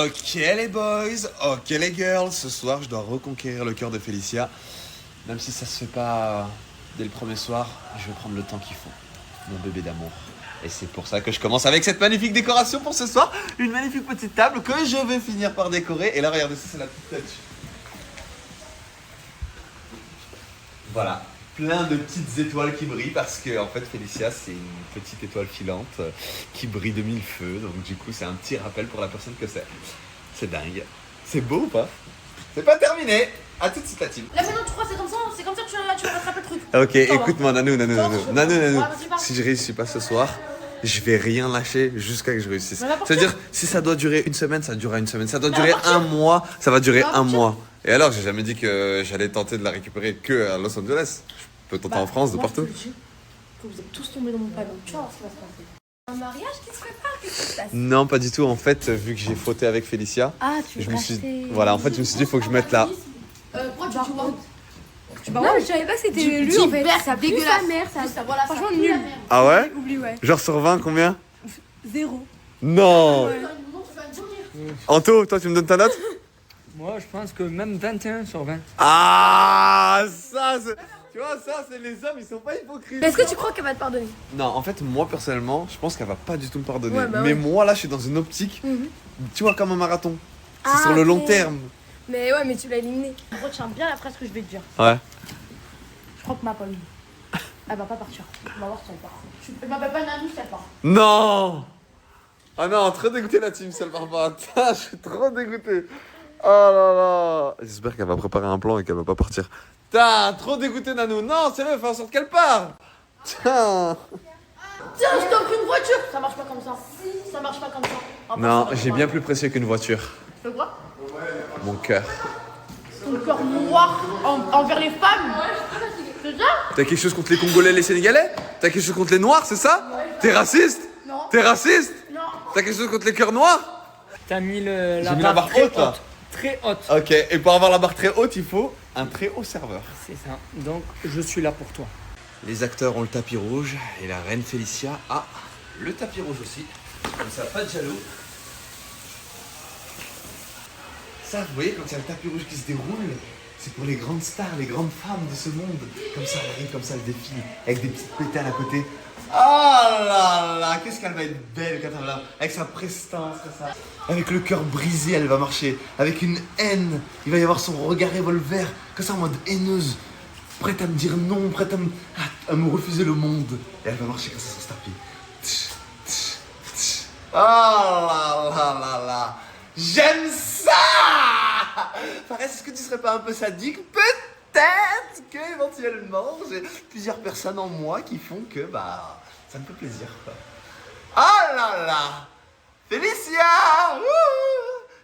Ok les boys, ok les girls, ce soir je dois reconquérir le cœur de Félicia. Même si ça se fait pas dès le premier soir, je vais prendre le temps qu'il faut. Mon bébé d'amour. Et c'est pour ça que je commence avec cette magnifique décoration pour ce soir. Une magnifique petite table que je vais finir par décorer. Et là regardez, ça c'est la petite touch. Voilà, plein de petites étoiles qui brillent parce que en fait Félicia c'est une petite étoile filante qui brille de mille feux. Donc du coup c'est un petit rappel pour la personne que c'est. C'est dingue. C'est beau ou pas? C'est pas terminé. À tout de suite la team. Là maintenant tu crois c'est comme ça que tu vas rattraper le truc. Ok, écoute-moi Nanou. Ouais, vas-y, pars. Si je réussis pas ce soir, je vais rien lâcher jusqu'à que je réussisse. C'est-à-dire, si ça doit durer une semaine, ça durera une semaine. Ça doit durer un mois, ça va durer un mois. Et alors, j'ai jamais dit que j'allais tenter de la récupérer que à Los Angeles. Je peux tenter en France, de partout. Je te dis que vous êtes tous tombés dans mon panneau. Tu vois ce qui va se passer. Un mariage qui se prépare, qu'est-ce qui se passe? Non, pas du tout. En fait, vu que j'ai fauté avec Félicia, tu je me suis dit, il faut que je mette là. Pourquoi tu vois? Non, mais je savais pas que c'était lui en fait. Ça pue sa mère, ça. Voilà, Franchement, ça pue nul. la merde. Ah ouais? Oublie, ouais. Genre sur 20, combien? 0. Non. Ouais. Tu vas mourir. Anto, toi tu me donnes ta note? Moi, je pense que même 21 sur 20. Ah, ça c'est... Tu vois, ça c'est les hommes, ils sont pas hypocrites. Est-ce que tu crois qu'elle va te pardonner? Non, en fait, moi personnellement, je pense qu'elle va pas du tout me pardonner. Ouais, bah mais ouais. moi là, je suis dans une optique, tu vois, comme un marathon. C'est Ah, sur le long ok. terme. Mais ouais, mais tu l'as éliminé. Retiens bien la phrase que je vais te dire. Ouais. Je crois que ma pomme, elle va pas partir. On va voir si elle part. Elle m'appelle pas Nanou si elle part. Non. Ah non, trop dégoûté la team, celle par pas. Je suis trop dégoûté. Oh là là. J'espère qu'elle va préparer un plan et qu'elle va pas partir. Trop dégoûté Nanou. Non, sérieux, fais en sorte qu'elle part. Tiens, je t'offre une voiture. Ça marche pas comme ça. Ça marche pas comme ça. On va non, pas j'ai bien plus précieux qu'une voiture. Tu fais quoi? Mon cœur. Ton cœur noir envers les femmes. C'est ça? T'as quelque chose contre les Congolais et les Sénégalais? T'as quelque chose contre les Noirs, c'est ça? T'es raciste? Non. T'es raciste? Non. T'as quelque chose contre les cœurs noirs? T'as mis J'ai mis la barre très haute, là. Très haute. Ok, et pour avoir la barre très haute, il faut un très haut serveur. C'est ça. Donc, je suis là pour toi. Les acteurs ont le tapis rouge et la reine Félicia a le tapis rouge aussi. Comme ça, pas de jaloux. Ça, vous voyez, quand il y a le tapis rouge qui se déroule, c'est pour les grandes stars, les grandes femmes de ce monde. Comme ça, elle arrive, comme ça, elle défile, avec des petites pétales à côté. Oh là là, qu'est-ce qu'elle va être belle quand elle va là, avec sa prestance, comme ça. Avec le cœur brisé, elle va marcher. Avec une haine, il va y avoir son regard revolver, comme ça, en mode haineuse. Prête à me dire non, prête à me refuser le monde. Et elle va marcher comme ça sur ce tapis. Oh là là là là. J'aime ça. Fares, est-ce que tu serais pas un peu sadique? Peut-être que éventuellement j'ai plusieurs personnes en moi qui font que bah ça me fait plaisir quoi. Oh là là. Félicia,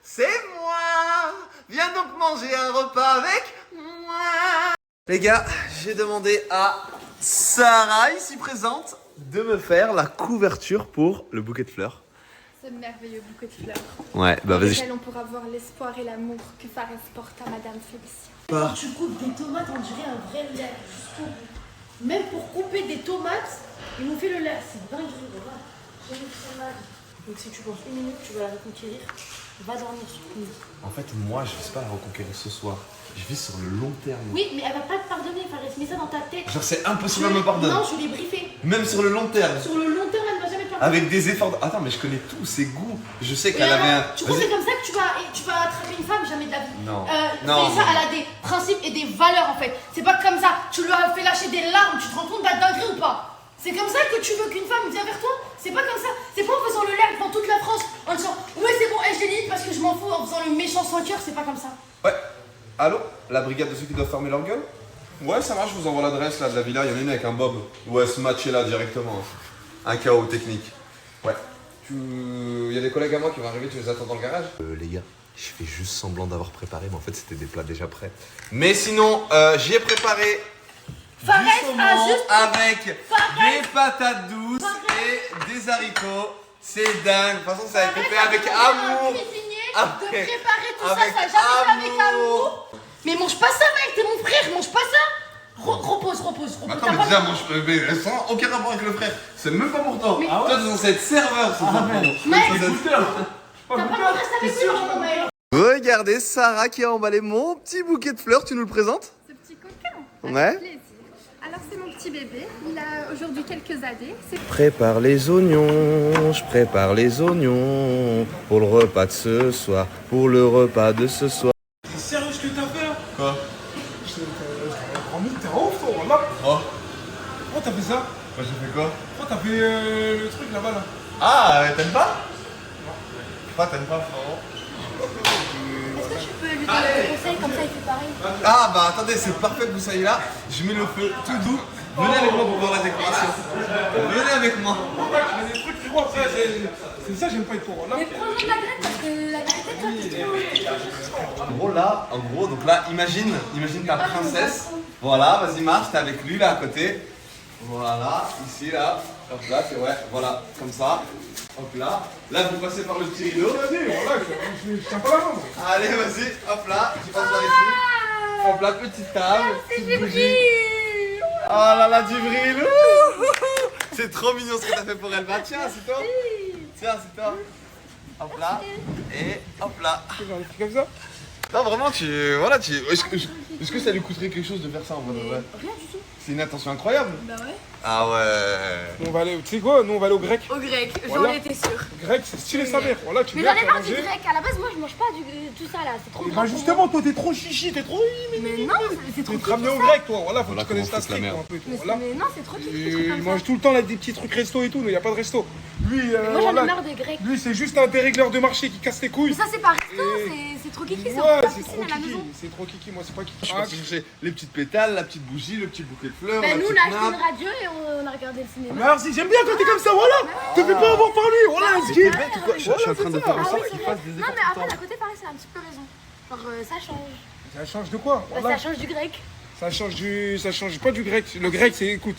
c'est moi. Viens donc manger un repas avec moi. Les gars, j'ai demandé à Sarah, ici présente, de me faire la couverture pour le bouquet de fleurs. Ce merveilleux bouquet de fleurs. Ouais, bah Avec vas-y. lequel on pourra voir l'espoir et l'amour que Fares porte à Madame Félicia. Quand tu coupes des tomates, on dirait un vrai lait jusqu'au bout. Même pour couper des tomates, ils m'ont fait le lait. C'est dingue. J'ai mis très mal. Donc si tu penses une minute, tu vas la reconquérir. Va dormir sur une minute. En fait, moi, je vise pas à la reconquérir ce soir. Je vis sur le long terme. Oui, mais elle va pas te pardonner, Fares. Mets ça dans ta tête. Genre, c'est impossible à me pardonner. Non, je l'ai briefé. Même sur le long terme. Sur le long terme, elle ne va jamais te pardonner. Avec des efforts. Attends, mais je connais tous ses goûts. Je sais Et qu'elle avait alors, un. tu crois que Vas-y. c'est comme ça que tu vas attraper une femme? Jamais de la vie. Non. Non. Ça, elle a des principes et des valeurs en fait. C'est pas comme ça. Tu lui as fait lâcher des larmes. Tu te rends compte de la dinguerie ou pas? C'est comme ça que tu veux qu'une femme vienne vers toi? C'est pas comme ça. C'est pas en faisant le lait devant toute la France en disant ouais c'est bon, je l'ai dit parce que je m'en fous, en faisant le méchant sans cœur. C'est pas comme ça. Ouais. Allô? La brigade de ceux qui doivent fermer leur gueule? Ouais, ça marche, je vous envoie l'adresse là de la villa. Il y en a une avec un Bob. Ouais, ce match est là directement. Un chaos technique. Ouais. Il y a des collègues à moi qui vont arriver, tu les attends dans le garage? Les gars, je fais juste semblant d'avoir préparé, mais en fait c'était des plats déjà prêts. Mais sinon, j'y ai préparé Fares du saumon a juste- avec Fares- des patates douces et des haricots. C'est dingue. De toute façon, ça a été fait avec amour. De Avec- préparer tout avec ça, ça a jamais fait avec amour. amour. Mais mange pas ça, mec. T'es mon frère, mange pas ça. Repose. Attends, T'as mais pas- déjà, moi, mais sans aucun rapport avec le frère. C'est même pas pour toi. Mais- Toi, t'es censé être serveur, c'est ça. Mec, T'as pas le droit de rester avec lui, non, mais. Regardez Sarah qui a emballé mon petit bouquet de fleurs, tu nous le présentes? Ce petit coquin. Ouais. Avec plaisir. Alors c'est mon petit bébé, il a aujourd'hui quelques années. Prépare les oignons, je prépare les oignons pour le repas de ce soir, pour le repas de ce soir. C'est sérieux ce que t'as fait là? Quoi? T'es en ouf toi, là. Oh, Pourquoi t'as fait ça? j'ai fait quoi? Pourquoi t'as fait le truc là-bas là? Ah, t'aimes pas? Pourquoi t'aimes pas, frérot? Est-ce que tu peux lui donner des conseils comme ça, il fait pareil? Ah bah attendez, c'est parfait que vous soyez là. Je mets le feu tout doux. Venez avec moi pour voir la décoration. Venez avec moi. Je fais des trucs frérot, après c'est ça j'aime pas être pour là. Mais prends-en de la graine parce que la vérité, toi, t'es trop. En gros, donc là, imagine ta princesse. Voilà, vas-y marche, t'es avec lui là à côté. Voilà, ici là. Hop là, c'est ouais, voilà, comme ça. Hop là. Là, vous passez par le petit rideau. Vas-y, voilà, je tiens pas la main. moi. Allez, vas-y, hop là, tu passes par ici. Hop là, petite table, petite bougie. Oh là là, Djibril. C'est trop mignon ce que t'as fait pour elle. Bah tiens, c'est toi. Tiens, c'est toi. Hop là, et hop là. J'ai un truc comme ça. Non, vraiment, est-ce que ça lui coûterait quelque chose de faire ça en vrai de vrai? Rien du tout. C'est une attention incroyable. Bah ouais. Ah ouais. Nous on va aller, tu sais quoi, nous on va aller au grec. Au grec, Voilà. j'en étais sûre. Grec, c'est stylé sa mère. Voilà, tu Mais viens, j'en ai tu vas marre du manger. grec. À la base, moi, je mange pas tout ça là. C'est trop Bah gras pour justement, toi t'es trop chichi, t'es trop. moi. Mais non, c'est trop Tu te kiffé, ramener au ça. grec toi, voilà, faut Voilà que tu connaisses comment ta foutre la street merde. toi, un peu. Toi, Mais, voilà. mais non, c'est trop kiffé, des Et trucs il comme mange ça. tout le temps là des petits trucs resto et tout, nous y a pas de resto. Lui, Mais moi, j'en ai voilà. marre des grecs. Lui c'est juste un dérégleur de marché qui casse tes couilles. Mais ça, c'est pas resto, Et- c'est trop kiki, c'est Ouais, en c'est trop piscine à la kiki, maison. c'est trop kiki, moi c'est pas kiki. Je suis parti chercher les petites pétales, la petite bougie, le petit bouquet de fleurs. Bah, la nous, on petite a acheté nappe. une radio et on a regardé le cinéma. Merci, j'aime bien quand t'es comme ça, voilà. Te fais pas avoir par lui, voilà, let's get. Je suis en train de faire en Ah sorte oui, c'est qu'il vrai. fasse des Non, efforts mais tout après, le d'un temps. côté, pareil, c'est un petit peu raison. Genre, ça change. Ça change de quoi? Bah, Voilà. ça change du grec. Ça change pas du grec. Le grec c'est écoute.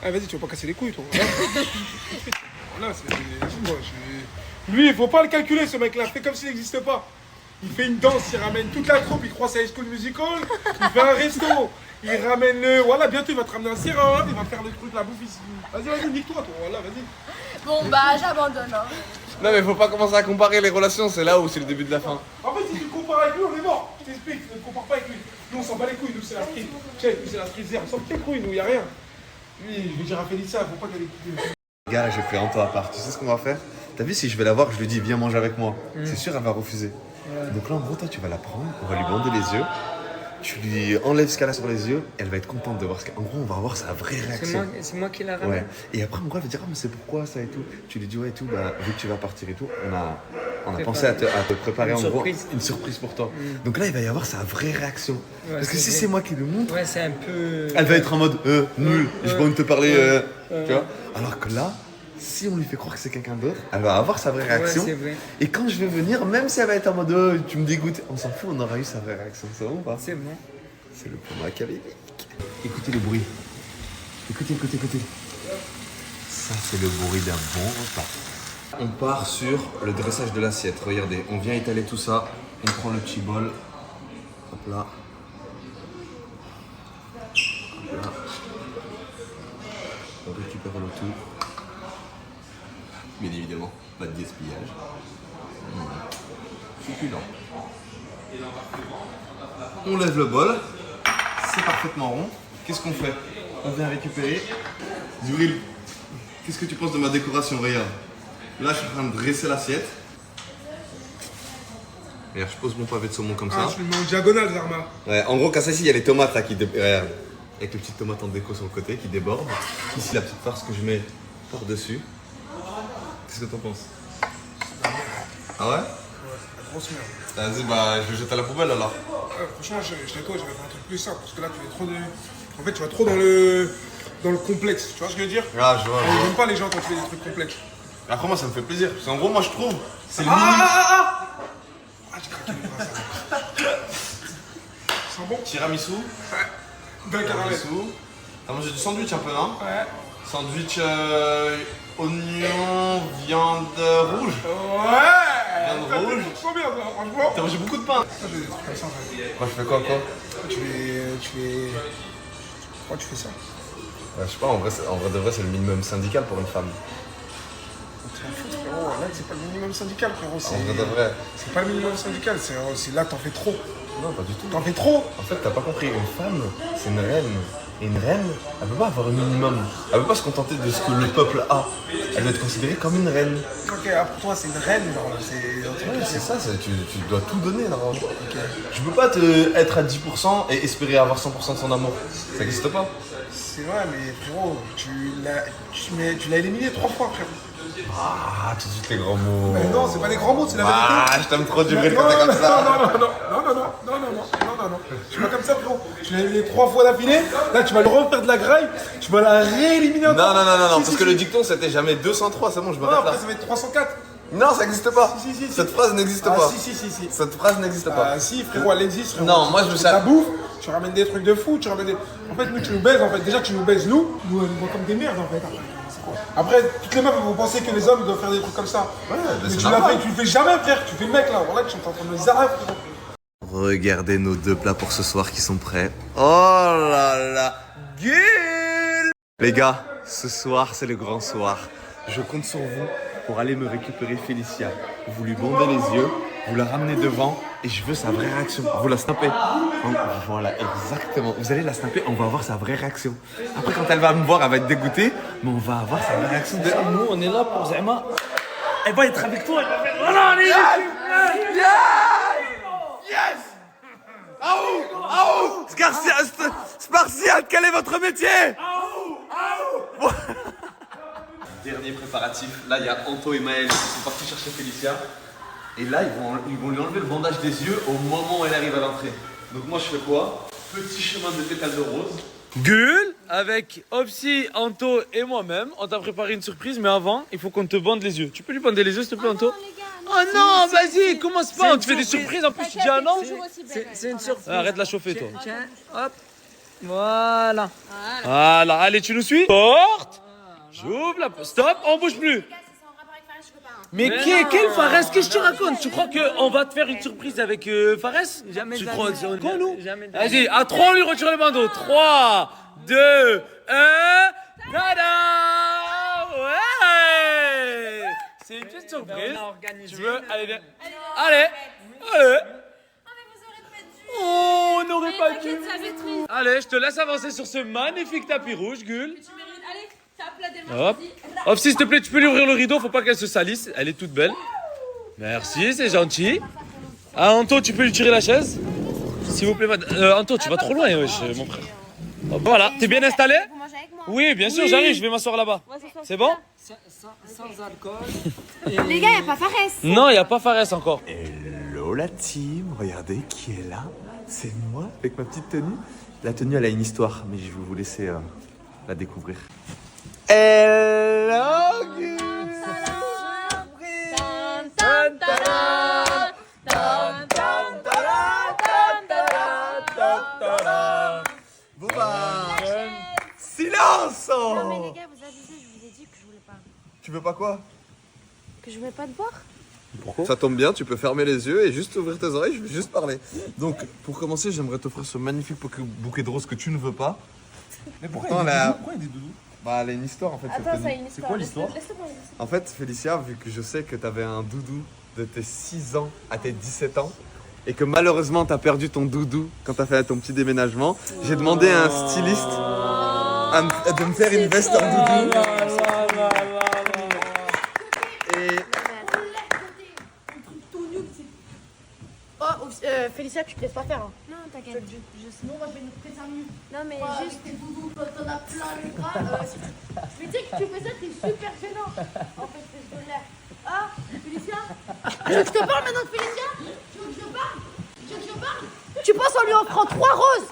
Ah vas-y, tu vas pas casser les couilles toi. Voilà, voilà moi, lui, il faut pas le calculer ce mec là, fais comme s'il n'existe pas. Il fait une danse, il ramène toute la troupe, il croit c'est High School Musical, il fait un resto, il ramène le. Voilà, bientôt il va te ramener un sirop, il va faire le truc, la bouffe ici. Vas-y, nique-toi toi, voilà, vas-y. Bon bah j'abandonne. Hein. Non, mais faut pas commencer à comparer les relations, c'est là où c'est le début de la fin. En fait, si tu le compares avec lui, on est mort. Je t'explique, ne te compare pas avec lui. Nous, on s'en bat les couilles, nous, c'est la street. Check, nous, c'est la street zère. On s'en bat les couilles, nous, y a rien. Lui, je vais dire à Félissa, faut pas qu'elle écoute. Gars, j'ai pris un temps à part. Tu sais ce qu'on va faire? T'as vu, si je vais la voir, je lui dis viens manger avec moi. C'est sûr, elle va refuser. Donc là, en gros, toi, tu vas la prendre, on va lui bander les yeux. Tu lui enlèves ce qu'elle a sur les yeux, elle va être contente de voir ce qu'elle. En gros, on va voir sa vraie réaction. C'est moi qui la ramène. Ouais. Et après, en gros, elle va dire ah, mais c'est pourquoi ça et tout. Tu lui dis ouais et tout, bah, vu que tu vas partir et tout, on a pensé à te préparer Une en surprise. gros une surprise pour toi. Donc là, il va y avoir sa vraie réaction. Ouais, Parce que c'est si vrai. c'est moi qui lui montre, Ouais, c'est un peu. elle va être en mode nul, j'ai pas envie de te parler, ouais. tu vois. Alors que là, si on lui fait croire que c'est quelqu'un d'autre, elle va avoir sa vraie Ouais, réaction. c'est vrai. Et quand je vais venir, même si elle va être en mode tu me dégoûtes, on s'en fout, on aura eu sa vraie réaction. C'est bon ou pas? C'est bon. C'est le plan machiavélique. Écoutez le bruit. Écoutez. Ça, c'est le bruit d'un bon repas. On part sur le dressage de l'assiette. Regardez, on vient étaler tout ça. On prend le petit bol. Hop là. Hop là. On récupère le tout. Bien évidemment, pas de gaspillage. Succulent. On lève le bol. C'est parfaitement rond. Qu'est-ce qu'on fait? On vient récupérer. Djibril, qu'est-ce que tu penses de ma décoration? Regarde. Là, je suis en train de dresser l'assiette. Regarde, je pose mon pavé de saumon comme Ah, ça. je le mets en diagonale, Zarma. Ouais, en gros, quand ça ici, il y a les tomates là qui regarde. Avec les petites tomates en déco sur le côté qui débordent. Ici, la petite farce que je mets par-dessus. Qu'est-ce que t'en penses? Ah ouais? Grosse merde. Vas-y, bah, je le jette à la poubelle alors. Franchement, je toi, j'aurais fait un truc plus simple. Parce que là, tu es trop de. En fait, tu vas trop dans le complexe. Tu vois ce que je veux dire? Ah, je vois. J'aime pas les gens quand tu fais des trucs complexes. Après, moi, ça me fait plaisir. Parce qu'en gros, moi, je trouve, c'est le Ah, minimum. ah, j'ai craqué les bras, ça. Ça sent bon? Tiramisu. D'un caramel. Tiramisu. T'as mangé du sandwich un peu, non? Ouais. Sandwich oignon, viande rouge. Ouais! Viande Ça, rouge. c'est trop bien, ça, franchement. T'as mangé beaucoup de pain. Ça, j'ai des trucs comme ça, en fait. Moi, je fais quoi? Tu fais. Pourquoi tu fais ça? Je sais pas, en vrai de vrai, c'est le minimum syndical pour une femme. Frérot, là, c'est pas le minimum syndical, frérot. En vrai de vrai. C'est pas le minimum syndical, c'est là, t'en fais trop. Non, pas du tout. T'en fais trop. En fait, t'as pas compris. Une femme, c'est une reine. Et une reine, elle peut pas avoir un minimum. Elle peut pas se contenter de ce que le peuple a. Elle doit être considérée comme une reine. Ok, pour toi, c'est une reine, genre, c'est un truc. Ouais, c'est ça, tu dois tout donner normalement. Tu peux pas être à 10% et espérer avoir 100% de son amour. Ça n'existe pas. C'est vrai, mais frérot, tu l'as éliminé 3 fois, frérot. Ah, tout de suite les grands mots. Mais non, c'est pas des grands mots, c'est la vérité. Ah, je t'aime trop du vrai Non, quand t'es comme ça. non. Je suis pas comme ça, frérot. Tu l'as éliminé 3 fois d'affilée. Là, tu vas le refaire de la graille. Tu vas la rééliminer encore. Non, Si, parce que le dicton c'était jamais 203, c'est bon, je me Non, répète après, là. ça va être 304. Non, ça n'existe pas. Si. Cette phrase n'existe pas. Si. Cette phrase n'existe pas. Ah, si, frérot, elle existe, frérot. Non, moi, je veux ça. ça. La bouffe, tu ramènes des trucs de fou, tu ramènes des. En fait, nous, tu nous baises, en fait. Déjà, tu nous baises, nous elle nous voit comme des merdes, en fait. Après, toutes les meufs vont penser que les hommes doivent faire des trucs comme ça. Ouais, mais c'est tu normal. tu le fais jamais, frère. Tu fais le mec, là. Voilà, que je suis en train de me zarer, frérot. Regardez nos 2 plats pour ce soir qui sont prêts. Oh là là, gueule. Les gars, ce soir c'est le grand soir. Je compte sur vous pour aller me récupérer Félicia. Vous lui bandez les yeux, vous la ramenez devant et je veux sa vraie réaction. Vous la snappez. Voilà, exactement. Vous allez la snapper, on va avoir sa vraie réaction. Après quand elle va me voir, elle va être dégoûtée, mais on va avoir sa vraie réaction. Nous, on est là pour Zema. Elle va être avec toi. Elle va faire. Voilà, allez. Yes! Aou! Spartiate, quel est votre métier? Dernier préparatif. Là, il y a Anto et Maël qui sont partis chercher Félicia. Et là, ils vont lui enlever le bandage des yeux au moment où elle arrive à l'entrée. Donc moi, je fais quoi? Petit chemin de pétales de rose. Gueule, avec Opsi, Anto et moi-même, on t'a préparé une surprise, mais avant, il faut qu'on te bande les yeux. Tu peux lui bander les yeux, s'il te plaît, Anto? Oh non, vas-y, commence pas, on te fait des surprises, en plus tu dis ah non. C'est une surprise. Arrête de la chauffer, toi. Tiens, hop. Voilà. Voilà, allez, tu nous suis? Porte. J'ouvre la porte. Stop, on bouge plus. Mais quel Fares? Qu'est-ce que tu racontes? Tu crois qu'on va te faire une surprise avec Fares? Jamais Tu de la crois vie. c'est con, nous? Jamais de la Vas-y, à 3, on lui retire le bandeau. 3, 2, 1. Tada! Ouais! C'est une petite surprise. On a organisé. Tu veux? Allez, viens. Allez! Oh, on n'aurait pas dû. Allez, je te laisse avancer sur ce magnifique tapis rouge, Gueule. Allez, tape la démarche. Hop. Hop, s'il te plaît, tu peux lui ouvrir le rideau, faut pas qu'elle se salisse. Elle est toute belle. Merci, c'est gentil. Ah, Anto, tu peux lui tirer la chaise? S'il vous plaît, madame. Anto, tu vas trop loin, wesh, mon frère. Hop, voilà, t'es bien installé? Vous mangez avec moi. Oui, bien sûr, j'arrive, je vais m'asseoir là-bas. C'est bon? Sans alcool. Les gars, y a pas Fares. Non, il n'y a pas Fares encore. Hello la team, regardez qui est là. C'est moi avec ma petite tenue. La tenue, elle a une histoire, mais je vais vous laisser la découvrir. Hello Gueule. Booba. Silence. Non mais les gars, vous abusez, je vous ai dit que je voulais pas. Tu veux pas quoi? Que je voulais pas te boire. Ça tombe bien, tu peux fermer les yeux et juste ouvrir tes oreilles, je vais juste parler. Donc, pour commencer, j'aimerais t'offrir ce magnifique bouquet de roses que tu ne veux pas. Mais Pourtant, elle a... Pourquoi il y a des doudous? Bah, elle a une histoire en fait. cette Attends, tenue. ça a une histoire. C'est quoi l'histoire? Laisse-le parler. En fait, Félicia, vu que je sais que tu avais un doudou de tes 6 ans à tes 17 ans, et que malheureusement, tu as perdu ton doudou quand tu as fait ton petit déménagement, j'ai demandé à un styliste de me faire une veste en doudou. Et... Oh, Félicia, tu te laisses pas faire. Hein. Non, t'inquiète. Sinon, moi, je vais nous prêter un minute. Non mais juste. Tes doudous, t'en as plein les bras. Mais tu sais que tu fais ça, t'es super gênant. En fait, je te l'air. Ah, Félicia? Tu veux que je te parle maintenant de Félicia? Tu veux que je parle? Tu penses en lui offrant 3 roses,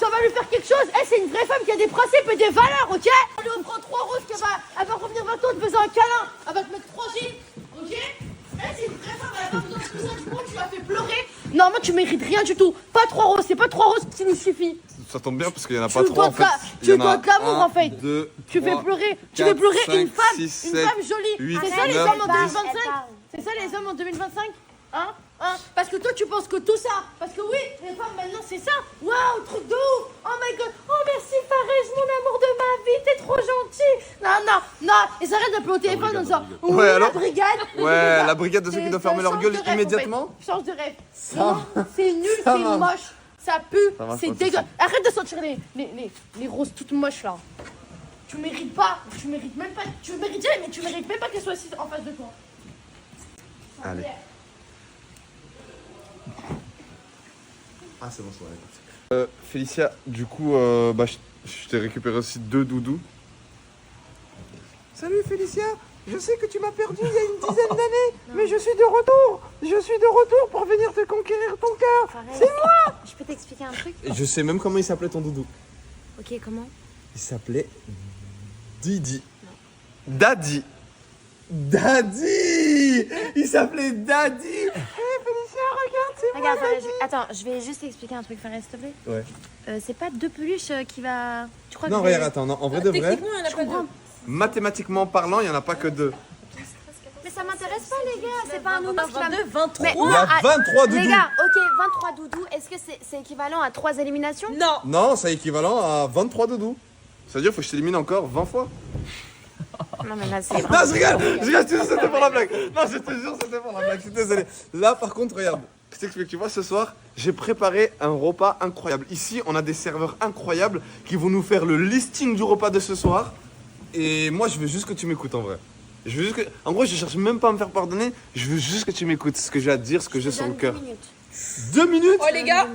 ça va lui faire quelque chose? Elle, c'est une vraie femme qui a des principes et des valeurs, ok? En lui offrant 3 roses, elle va revenir vers toi en te faisant un câlin. Elle va te mettre 3 gifs, ok? Elle, c'est une vraie femme, elle a pas besoin de tout ça. Tu crois que tu l'as fait pleurer? Normalement, tu mérites rien du tout. Pas 3 roses, c'est pas 3 roses qui nous suffit. Ça tombe bien parce qu'il y en a Tu pas dois 3 en de fait. la- Il y tu en dois a de l'amour, en fait. 2, Tu fais 3, pleurer, 4, 5, une femme, 6, une 7, femme jolie. 8, C'est ça les 9, hommes en 10. 2025? C'est ça les hommes en 2025? Hein? Parce que toi tu penses que tout ça. Parce que oui, les femmes maintenant c'est ça. Waouh, truc de ouf. Oh my god. Oh merci Fares, mon amour de ma vie, t'es trop gentil. Non. Ils arrêtent d'appeler au téléphone en disant oui, Ouais, la alors brigade. Ouais, la brigade de ceux qui doivent fermer leur gueule Change de rêve, immédiatement. en fait. Change de rêve. Non, c'est nul, ça c'est marche. moche. Ça pue, Ça marche c'est pas, dégueulasse. Arrête de sentir les roses toutes moches là. Tu mérites pas, tu mérites même pas, tu mérites bien, mais tu mérites même pas qu'elles soient assises en face de toi. Allez. Ah, c'est bon, c'est bon. Félicia, du coup, je t'ai récupéré aussi 2 doudous. Salut Félicia, je sais que tu m'as perdu il y a une dizaine d'années, mais je suis de retour. Je suis de retour pour venir te conquérir ton cœur. C'est moi. Je peux t'expliquer un truc? Je sais même comment il s'appelait ton doudou. Ok, comment? Il s'appelait Didi. Daddy. Daddy. Il s'appelait Daddy. Hé Félicia, regarde, c'est moi. Regarde, Fares, attends, je vais juste t'expliquer un truc, Fares, s'il te plaît. Ouais. C'est pas 2 peluches qui va... Tu crois Non, que regarde, attends, non, en vrai de vrai, Techniquement, il y en a pas deux. mathématiquement parlant, il n'y en a pas que 2. Mais ça m'intéresse pas, les gars, c'est pas un nounours qui va... 22, 23. Mais Il y a 23 doudous. Les gars, ok, 23 doudous, est-ce que c'est équivalent à 3 éliminations? Non. Non, c'est équivalent à 23 doudous. C'est-à-dire qu'il faut que je t'élimine encore 20 fois. Non, mais là, c'est... Non, je rigole, je te jure, c'était pour la blague. Non, je te jure, c'était pour la blague, je suis désolé. Là, par contre, regarde, je t'explique, tu vois, ce soir, j'ai préparé un repas incroyable. Ici, on a des serveurs incroyables qui vont nous faire le listing du repas de ce soir. Et moi, je veux juste que tu m'écoutes, en vrai. Je veux juste que... En gros, je cherche même pas à me faire pardonner, je veux juste que tu m'écoutes, ce que j'ai à te dire, ce que j'ai sur le cœur. 2 minutes? Oh les gars,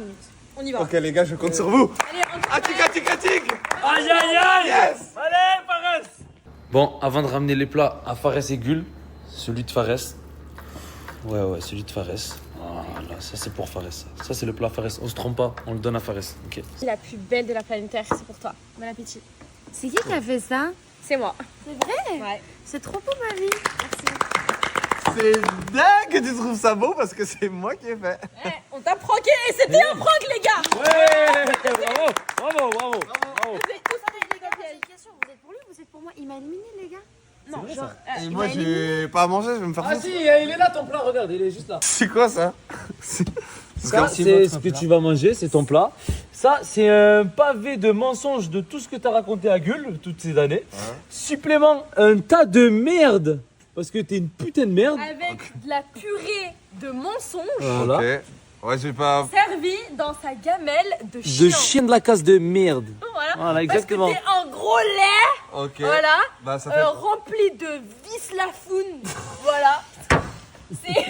on y va. Ok, les gars, je compte sur vous. Allez, on Atik. Aïe aïe aïe. Yes. Allez, Fares. Bon, avant de ramener les plats à Fares et Gul, celui de Fares. Ouais, celui de Fares. Voilà, ça c'est pour Fares. Ça c'est le plat Fares. On se trompe pas, on le donne à Fares. Ok. La plus belle de la planète Terre, c'est pour toi. Bon appétit. C'est qui a fait ça? C'est moi. C'est vrai? Ouais. C'est trop beau, mamie. C'est dingue que tu trouves ça beau parce que c'est moi qui ai fait. On t'a pranké et c'était un prank, les gars. Ouais, bravo. Vous êtes tous avec les gars. J'ai une question, vous êtes pour lui ou vous êtes pour moi? Il m'a éliminé, les gars. Non, genre. Et moi, j'ai pas à manger, je vais me faire Ah foutre. si, il est là ton plat, regarde, il est juste là. C'est quoi ça? Ça, c'est ce que tu vas manger, c'est ton plat. Ça, c'est un pavé de mensonges de tout ce que tu as raconté à Gueule toutes ces années. Supplément, un tas de merde. Parce que t'es une putain de merde. Avec de la purée de mensonges Voilà. Ok. Ouais, je vais pas. servie dans sa gamelle de De chien. chien de la casse de merde. Voilà. Exactement. Parce que t'es un gros lait, Ok. voilà, Bah, ça fait. rempli de vis lafoun. Voilà. C'est.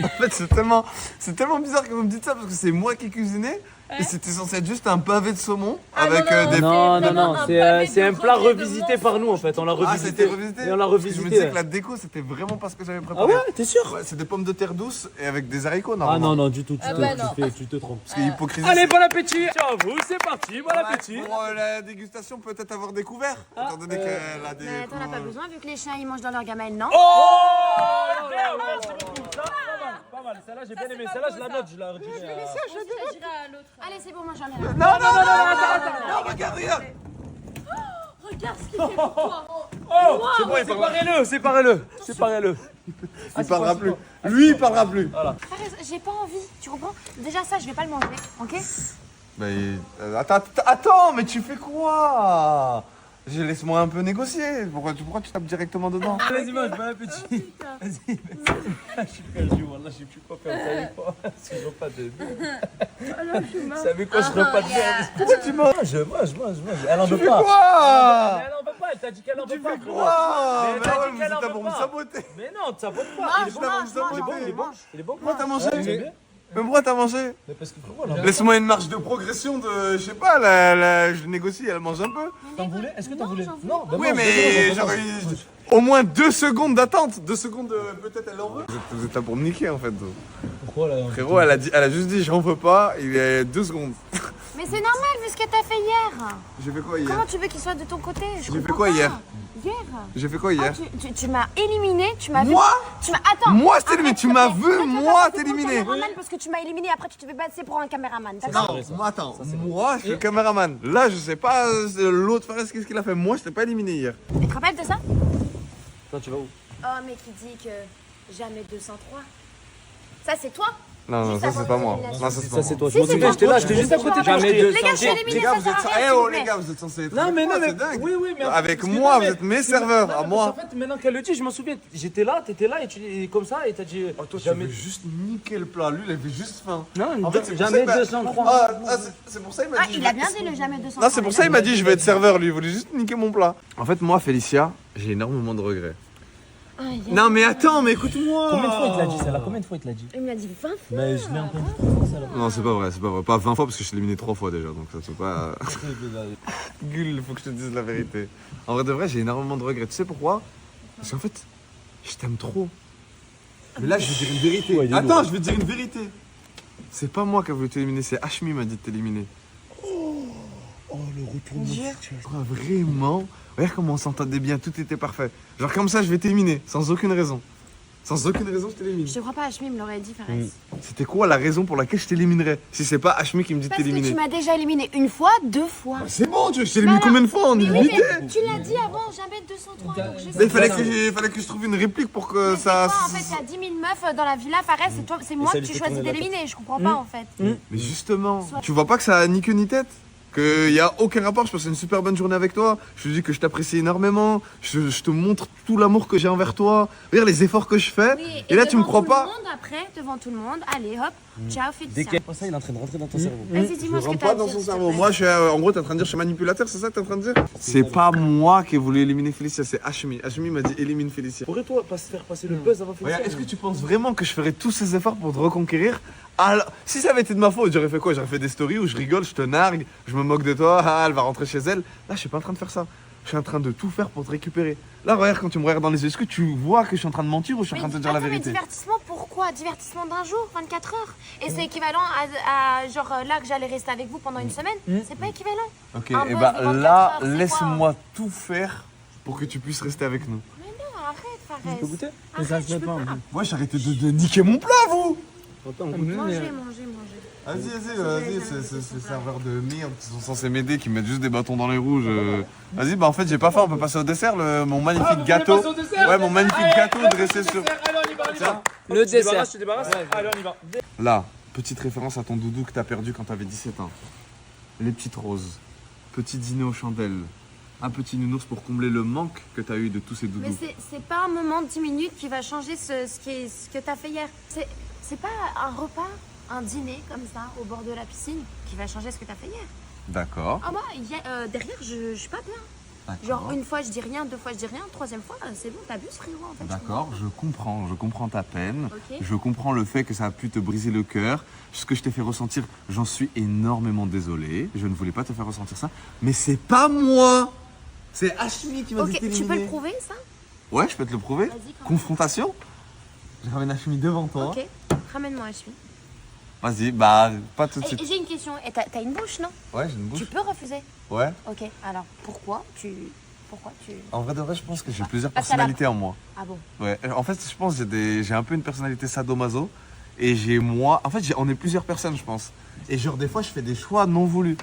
En fait, c'est tellement bizarre que vous me dites ça parce que c'est moi qui ai cuisiné. Et c'était censé être juste un pavé de saumon avec des. Non, c'est un plat revisité par nous en fait. On l'a Ah, revisité. c'était revisité. Et on l'a Parce que Je me disais revisité. que la déco, c'était vraiment pas ce que j'avais Ah préparé. ouais, t'es sûr? Ouais, c'est des pommes de terre douces et avec des haricots Ah normalement. non, du tout. Ah bah non. Tu te trompes. Parce que l'hypocrisie. Allez, c'est- bon appétit. Ciao à vous, c'est parti, bon appétit. Pour la dégustation, peut-être avoir découvert. Étant donné qu'elle a des. Mais t'en as pas besoin vu que les chiens ils mangent dans leur gamelle, non? Oh, merci beaucoup. Ça, pas mal. Celle-là, j'ai bien aimé. Celle-là, je la note, je la redirai. Allez, c'est bon, moi j'en ai un. Non, regarde. Regarde ce qu'il fait pour toi. Oh, c'est bon, séparez-le. Il parlera plus. Lui, il parlera plus. Fares, j'ai pas envie, tu comprends? Déjà ça, je vais pas le manger, ok? Mais attends, mais tu fais quoi? Laisse-moi un peu négocier. Pourquoi tu tapes directement dedans? Vas-y, mange, bon appétit. Vas-y. Je suis perdu, wallah, je sais plus quoi faire. Vous savez quoi? C'est le repas de merde. Vous savez quoi, ce repas de merde? Pourquoi tu manges? Mange. Elle en Tu veut fais pas. quoi? Elle en veut pas, elle t'a dit qu'elle en veut Tu pas. fais frérot. quoi? Mais Mais elle t'a ouais, dit mais qu'elle en c'était veut pour me pas. saboter. Mais non, tu sabotes pas. Il est bon. Il est bon. Pourquoi t'as mangé? J'aime bien. Mais pourquoi t'as mangé? Mais parce que frérot, elle en veut. Laisse-moi une marge de progression de. Je sais pas, je négocie, elle mange un peu. T'en voulais? Est-ce que t'en voulais? Non, ben Oui, mange, mais mange, genre, mange. au moins 2 secondes d'attente. 2 secondes, peut-être elle en veut. Vous êtes là pour me niquer en fait. Pourquoi là? Frérot, elle a juste dit j'en veux pas, il y a 2 secondes. Mais c'est normal vu ce que t'as fait hier. J'ai fait quoi hier? Comment tu veux qu'il soit de ton côté? J'ai fait quoi hier? Hier? J'ai fait quoi hier? Tu m'as éliminé, tu m'as vu. Moi? Attends. Moi, je t'ai éliminé, arrête, tu s'il te m'as plaît. vu, Toi, tu vas moi, passer pour t'éliminer. un caméraman parce que tu m'as éliminé, après tu te fais passer pour un caméraman, d'accord? Non, moi attends, moi je suis le caméraman. Là, je sais pas l'autre Fares qu'est-ce qu'il a fait. Moi, je t'ai pas éliminé hier. Tu te rappelles de ça? Toi, tu vas où? Oh, mais qui dit que jamais 203. Ça, c'est toi? Non, ça c'est pas moi. Non, ça c'est pas Ça, c'est moi. toi. Je m'en souviens, j'étais là, j'étais juste à côté. Jamais de Les gars, je suis éliminée, Les gars, ça vous sert êtes. à rien, Eh oh, s'il les vous gars, plaît. vous êtes censés être. Non, mais non, mais. c'est dingue. Oui, mais. Avec parce que moi, non, mais- vous êtes mes serveurs, Non, à mais moi. parce qu'en fait, maintenant qu'elle le dit, je m'en souviens. J'étais là, t'étais là, et comme ça, et t'as dit. Oh, toi, tu jamais. veux juste niquer le plat. Lui, il avait juste faim. Non, En fait, c'est pour jamais ça que- 203. C'est pour ça qu'il m'a Ah, dit. il a bien dit le jamais 200. Non, c'est pour ça qu'il m'a dit je vais être serveur. Lui, il voulait juste niquer mon plat. En fait, moi, Félicia, j'ai énormément de regrets. Non, mais attends, mais écoute-moi. Combien de fois il te l'a dit, celle-là? Combien de fois il te l'a dit? Il me l'a dit 20 fois. Mais je l'ai entendu 3 fois, celle-là. Non, c'est pas vrai, c'est pas vrai. Pas 20 fois parce que je t'ai éliminé 3 fois déjà, donc ça se peut pas. Gueule, faut que je te dise la vérité. En vrai de vrai, j'ai énormément de regrets. Tu sais pourquoi? Parce qu'en fait, je t'aime trop. Mais là, je vais dire une vérité. Ouais, dis-nous. Attends, je vais te dire une vérité. C'est pas moi qui a voulu t'éliminer, c'est Hashmi m'a dit de t'éliminer. Oh, le retournement de situation. Oh, vraiment? Regarde comment on s'entendait bien, tout était parfait. Genre comme ça, je vais t'éliminer, sans aucune raison. Sans aucune raison, je t'élimine. Je te crois pas, Hachmi me l'aurait dit, Fares. C'était quoi la raison pour laquelle je t'éliminerais? Si c'est pas Hashmi qui me dit de Parce que t'éliminer. tu m'as déjà éliminé une fois, 2 fois. C'est bon, je t'élimine combien de fois en Mais oui, illimité? mais tu l'as dit avant, jamais 203. Donc je sais. Mais il fallait que je trouve une réplique pour que Mais c'est ça. quoi, en fait, il y a 10 000 meufs dans la villa, Fares, c'est moi ça que lui tu fait choisis tourner la d'éliminer. Je comprends pas, en fait. Mais justement, tu vois pas que ça a ni queue ni tête? Qu'il n'y a aucun rapport, je passe une super bonne journée avec toi, je te dis que je t'apprécie énormément, je te montre tout l'amour que j'ai envers toi, regarde les efforts que je fais, Oui, et là tu me crois devant pas? tout le monde, après, devant tout le monde, allez hop, ciao, Dès Félicia. qu'il y a ça, il est en train de rentrer dans ton cerveau. Vas-y, dis-moi Je ce que rentre t'as pas à dans dire, son s'il te cerveau. plaît. Moi, en gros, t'es en train de dire je suis manipulateur, c'est ça que t'es en train de dire? C'est pas moi qui ai voulu éliminer Félicia, c'est Hashmi. Hashmi m'a dit élimine Félicia. Pourrais-toi pas se faire passer le buzz avant Félicia? Regarde, est-ce que tu penses vraiment que je ferais tous ces efforts pour te reconquérir? Alors, si ça avait été de ma faute, j'aurais fait quoi? J'aurais fait des stories où je rigole, je te nargue, je me moque de toi, ah, elle va rentrer chez elle. Là, je suis pas en train de faire ça. Je suis en train de tout faire pour te récupérer. Là, regarde, quand tu me regardes dans les yeux, est-ce que tu vois que je suis en train de mentir ou je suis en train de te dire la attends, mais vérité? divertissement, pourquoi? Divertissement d'un jour, 24 heures. Et c'est équivalent à genre là que j'allais rester avec vous pendant une semaine. C'est pas équivalent. Ok, Un et buzz bah de 24 là, heures, c'est laisse-moi tout faire pour que tu puisses rester avec nous. Mais non, arrête, Fares. Tu peux goûter? Arrête, je peux pas. Ouais, j'arrêtais de niquer mon plat, vous! Attends, Manger. Vas-y, c'est serveurs de merde qui sont censés m'aider, qui mettent juste des bâtons dans les rouges. Vas-y, bah en fait, j'ai pas faim, on peut passer au dessert, mon magnifique gâteau. Ouais, mon magnifique gâteau dressé sur. Tiens, le dessert. Tu te débarrasses? Allez, on y va. là, petite référence à ton doudou que t'as perdu quand t'avais 17 ans. Les petites roses, petit dîner aux chandelles, un petit nounours pour combler le manque que t'as eu de tous ces Mais doudous. c'est pas un moment de 10 minutes qui va changer ce que t'as fait hier. C'est pas un repas, un dîner comme ça au bord de la piscine qui va changer ce que t'as fait hier. D'accord. Ah moi, derrière, je suis pas bien. Genre une fois je dis rien, 2 fois je dis rien, 3e fois c'est bon, t'abuses frérot en fait. D'accord, je comprends ta peine, Ok. je comprends le fait que ça a pu te briser le cœur, ce que je t'ai fait ressentir, j'en suis énormément désolé, je ne voulais pas te faire ressentir ça, mais c'est pas moi, c'est Hashmi qui m'a dit de Ok, tu peux t'éliminer. le prouver ça? Ouais, je peux te le prouver, Vas-y, quand même. confrontation, je ramène Hashmi devant toi, Ok, ramène-moi Hachmi. vas-y, bah pas tout de Et suite. j'ai une question, et t'as une bouche non? Ouais, j'ai une bouche, Tu peux refuser? ouais, Ok, alors pourquoi tu... en vrai de vrai je pense que j'ai plusieurs Parce qu'à la- personnalités en moi. Ah bon? Ouais, en fait, je pense que j'ai un peu une personnalité sadomaso. Et on est plusieurs personnes, je pense. Et genre, des fois, je fais des choix non voulus.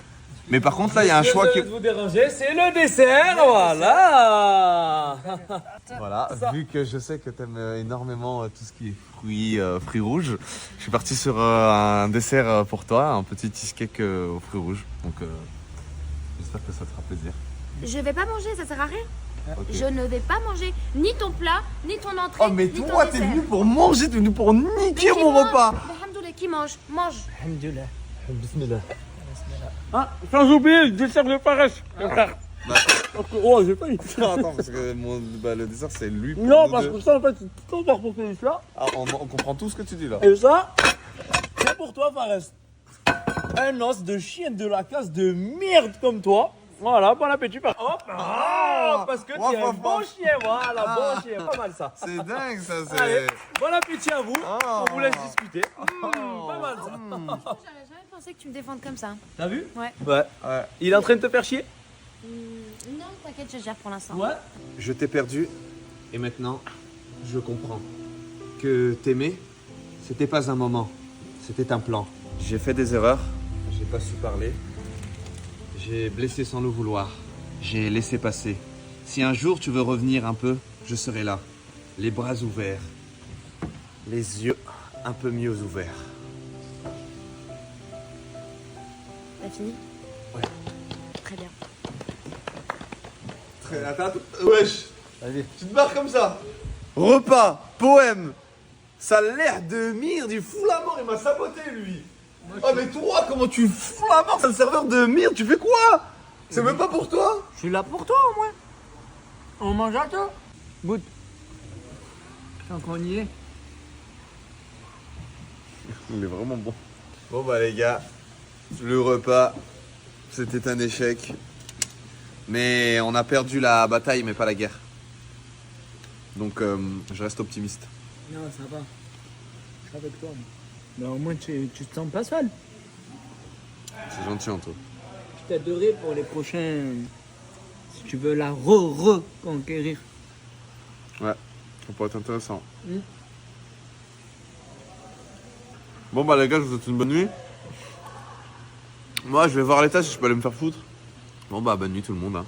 Mais par contre, là, il y a un choix qui. Désolé de vous déranger, c'est le dessert, voilà. Voilà, vu que je sais que t'aimes énormément tout ce qui est fruits rouges, je suis parti sur un dessert pour toi, un petit cheesecake aux fruits rouges. Donc, j'espère que ça te fera plaisir. Je vais pas manger, ça sert à rien. Ok. Je ne vais pas manger ni ton plat, ni ton entrée, Oh, mais ni ton toi, t'es dessert. venu pour manger, t'es venu pour niquer mon repas. Alhamdoulilah, qui mange? Mange. Alhamdulillah. Bismillah. Ah, sans oublier le dessert de Fares. Oh, j'ai pas eu. Attends, parce que le dessert, c'est lui. Pour Non, nous parce deux. que ça, en fait, c'est trop fort pour Félicia. Ah, on comprend tout ce que tu dis là. Et ça, c'est pour toi, Fares. Un os de chien de la classe de merde comme toi. Voilà, bon appétit. Hop, parce que Waf, t'es un waf, bon waf. chien, voilà, bon chien, pas mal ça. C'est dingue, ça, Allez, c'est. bon appétit à vous. Oh. On vous laisse discuter. Pas mal ça. J'aurais jamais pensé que tu me défendes comme ça. T'as vu? Ouais. Ouais. Il est en train de te faire chier? Non, t'inquiète, je gère pour l'instant. Ouais. Je t'ai perdu et maintenant je comprends que t'aimer, c'était pas un moment, c'était un plan. J'ai fait des erreurs, j'ai pas su parler, j'ai blessé sans le vouloir, j'ai laissé passer. Si un jour tu veux revenir un peu, je serai là, les bras ouverts, les yeux un peu mieux ouverts. T'as fini? Ouais. Très bien. Attends, wesh, Vas-y. tu te barres comme ça. Repas, poème, ça a l'air de merde, il fout la mort, il m'a saboté lui. Oh mais toi, comment tu fous la mort, c'est le serveur de merde, tu fais quoi? C'est même pas pour toi? Je suis là pour toi au moins. On mange à toi. Goûte. Tant qu'on y est. Il est vraiment bon. Bon bah les gars, le repas, c'était un échec. Mais on a perdu la bataille, mais pas la guerre. Donc je reste optimiste. Non, ça va. Je suis avec toi. Mais au moins, tu te sens pas seul. C'est gentil en toi. Je t'aiderai pour les prochains. Si tu veux la reconquérir. Ouais, ça pourrait être intéressant. Mm. Bon bah les gars, je vous souhaite une bonne nuit. Moi je vais voir l'état si je peux aller me faire foutre. Bon bah bonne nuit tout le monde hein.